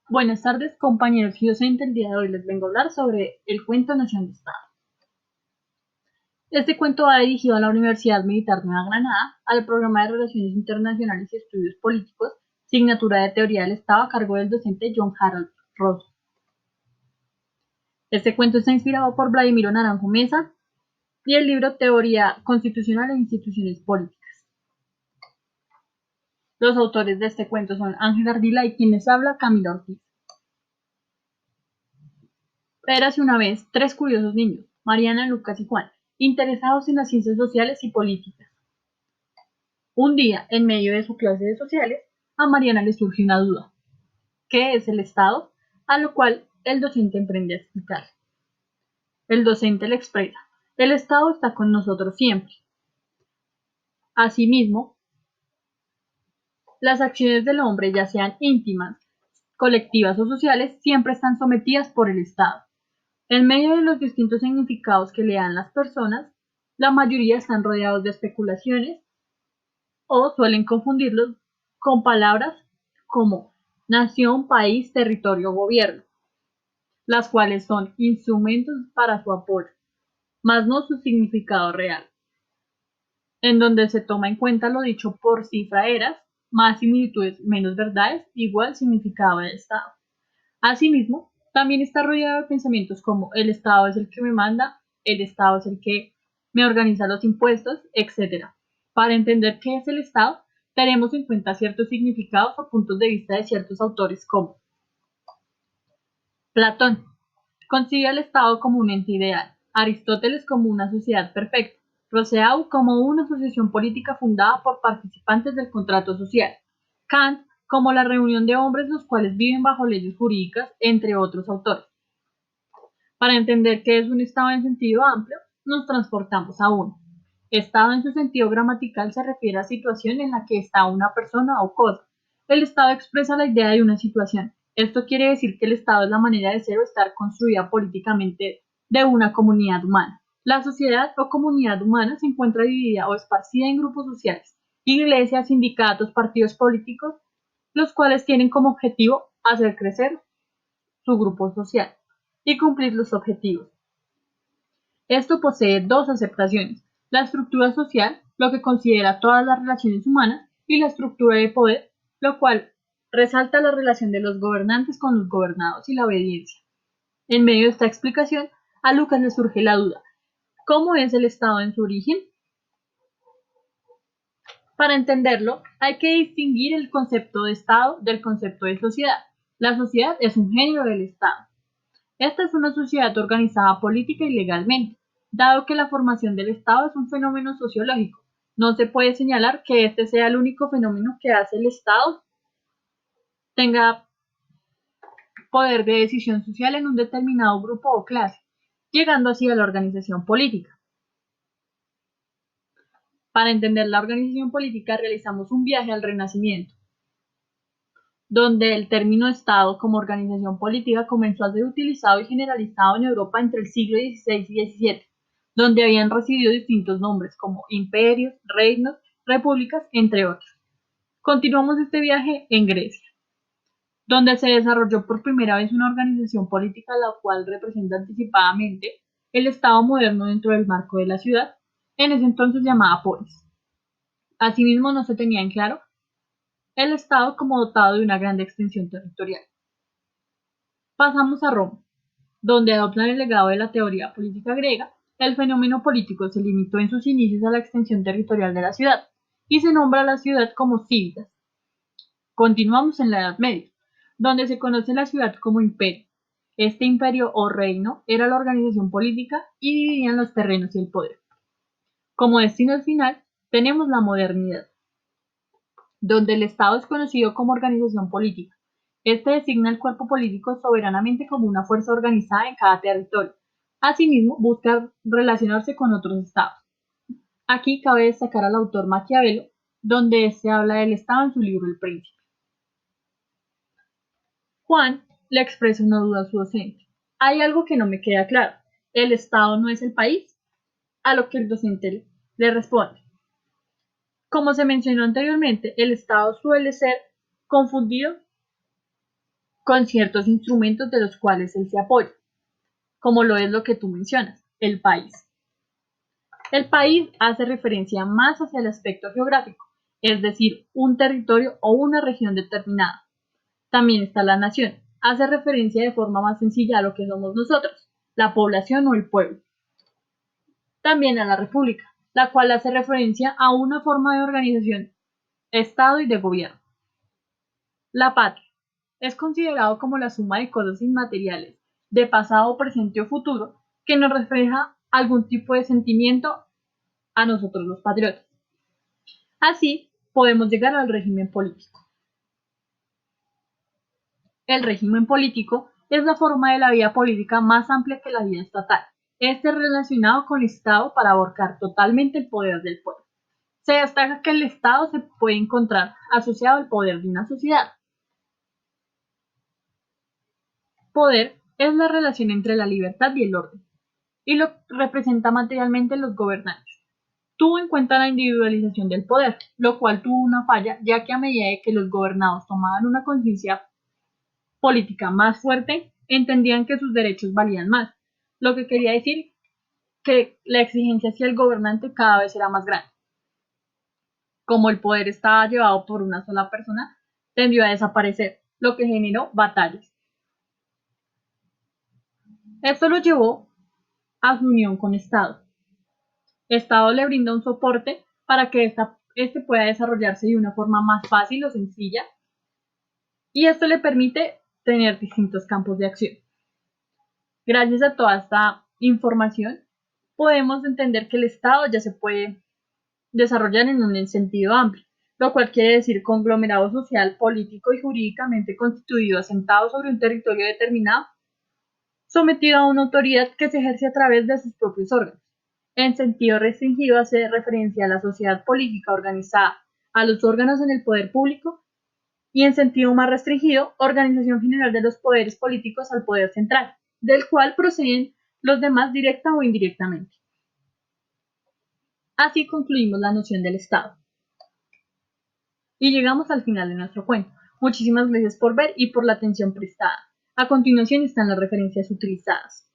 Buenas tardes, compañeros y docentes. El día de hoy les vengo a hablar sobre el cuento Noción de Estado. Este cuento va dirigido a la Universidad Militar de Nueva Granada, al programa de Relaciones Internacionales y Estudios Políticos, asignatura de Teoría del Estado a cargo del docente John Harold Ross. Este cuento está inspirado por Vladimiro Naranjo Mesa y el libro Teoría Constitucional e Instituciones Políticas. Los autores de este cuento son Ángel Ardila y quien les habla, Camila Ortiz. Érase una vez tres curiosos niños, Mariana, Lucas y Juan, interesados en las ciencias sociales y políticas. Un día, en medio de su clase de sociales, a Mariana le surge una duda. ¿Qué es el Estado? A lo cual el docente emprende a explicar. El docente le expresa, el Estado está con nosotros siempre. Asimismo, las acciones del hombre, ya sean íntimas, colectivas o sociales, siempre están sometidas por el Estado. En medio de los distintos significados que le dan las personas, la mayoría están rodeados de especulaciones o suelen confundirlos con palabras como nación, país, territorio, gobierno, las cuales son instrumentos para su apoyo, más no su significado real, en donde se toma en cuenta lo dicho por cifraeras, más similitudes, menos verdades, igual significado del Estado. Asimismo, también está rodeado de pensamientos como el Estado es el que me manda, el Estado es el que me organiza los impuestos, etc. Para entender qué es el Estado, tenemos en cuenta ciertos significados o puntos de vista de ciertos autores como Platón, concibe al Estado como un ente ideal, Aristóteles como una sociedad perfecta, Rousseau como una asociación política fundada por participantes del contrato social, Kant como la reunión de hombres los cuales viven bajo leyes jurídicas, entre otros autores. Para entender qué es un estado en sentido amplio, nos transportamos a uno. Estado en su sentido gramatical se refiere a situación en la que está una persona o cosa. El estado expresa la idea de una situación. Esto quiere decir que el estado es la manera de ser o estar construida políticamente de una comunidad humana. La sociedad o comunidad humana se encuentra dividida o esparcida en grupos sociales, iglesias, sindicatos, partidos políticos, los cuales tienen como objetivo hacer crecer su grupo social y cumplir los objetivos. Esto posee dos aceptaciones: la estructura social, lo que considera todas las relaciones humanas, y la estructura de poder, lo cual resalta la relación de los gobernantes con los gobernados y la obediencia. En medio de esta explicación, a Lucas le surge la duda: ¿cómo es el Estado en su origen? Para entenderlo, hay que distinguir el concepto de Estado del concepto de sociedad. La sociedad es un género del Estado. Esta es una sociedad organizada política y legalmente. Dado que la formación del Estado es un fenómeno sociológico, no se puede señalar que este sea el único fenómeno que hace el Estado tenga poder de decisión social en un determinado grupo o clase, llegando así a la organización política. Para entender la organización política realizamos un viaje al Renacimiento, donde el término Estado como organización política comenzó a ser utilizado y generalizado en Europa entre el siglo XVI y XVII, donde habían recibido distintos nombres como imperios, reinos, repúblicas, entre otros. Continuamos este viaje en Grecia, donde se desarrolló por primera vez una organización política la cual representa anticipadamente el Estado moderno dentro del marco de la ciudad, en ese entonces llamada polis. Asimismo, no se tenía en claro el Estado como dotado de una gran extensión territorial. Pasamos a Roma, donde adoptan el legado de la teoría política griega. El fenómeno político se limitó en sus inicios a la extensión territorial de la ciudad, y se nombra a la ciudad como civitas. Continuamos en la Edad Media, donde se conoce la ciudad como imperio. Este imperio o reino era la organización política y dividían los terrenos y el poder. Como destino final, tenemos la modernidad, donde el Estado es conocido como organización política. Este designa el cuerpo político soberanamente como una fuerza organizada en cada territorio. Asimismo, busca relacionarse con otros estados. Aquí cabe destacar al autor Maquiavelo, donde se habla del Estado en su libro El Príncipe. Juan le expresa una duda a su docente. Hay algo que no me queda claro. ¿El Estado no es el país? A lo que el docente le responde: como se mencionó anteriormente, el Estado suele ser confundido con ciertos instrumentos de los cuales él se apoya, como lo es lo que tú mencionas, el país. El país hace referencia más hacia el aspecto geográfico, es decir, un territorio o una región determinada. También está la nación, hace referencia de forma más sencilla a lo que somos nosotros, la población o el pueblo. También a la república, la cual hace referencia a una forma de organización, estado y de gobierno. La patria es considerado como la suma de cosas inmateriales, de pasado, presente o futuro, que nos refleja algún tipo de sentimiento a nosotros los patriotas. Así, podemos llegar al régimen político. El régimen político es la forma de la vida política más amplia que la vida estatal. Este es relacionado con el Estado para abarcar totalmente el poder del pueblo. Se destaca que el Estado se puede encontrar asociado al poder de una sociedad. Poder es la relación entre la libertad y el orden, y lo representa materialmente los gobernantes. Tuvo en cuenta la individualización del poder, lo cual tuvo una falla, ya que a medida de que los gobernados tomaban una conciencia política más fuerte, entendían que sus derechos valían más, lo que quería decir que la exigencia hacia el gobernante cada vez era más grande. Como el poder estaba llevado por una sola persona, tendió a desaparecer, lo que generó batallas. Esto lo llevó a su unión con Estado. Estado le brinda un soporte para que este pueda desarrollarse de una forma más fácil o sencilla, y esto le permite tener distintos campos de acción. Gracias a toda esta información, podemos entender que el Estado ya se puede desarrollar en un sentido amplio, lo cual quiere decir conglomerado social, político y jurídicamente constituido asentado sobre un territorio determinado, sometido a una autoridad que se ejerce a través de sus propios órganos. En sentido restringido hace referencia a la sociedad política organizada, a los órganos en el poder público, y en sentido más restringido, organización general de los poderes políticos al poder central, del cual proceden los demás directa o indirectamente. Así concluimos la noción del Estado. Y llegamos al final de nuestro cuento. Muchísimas gracias por ver y por la atención prestada. A continuación están las referencias utilizadas.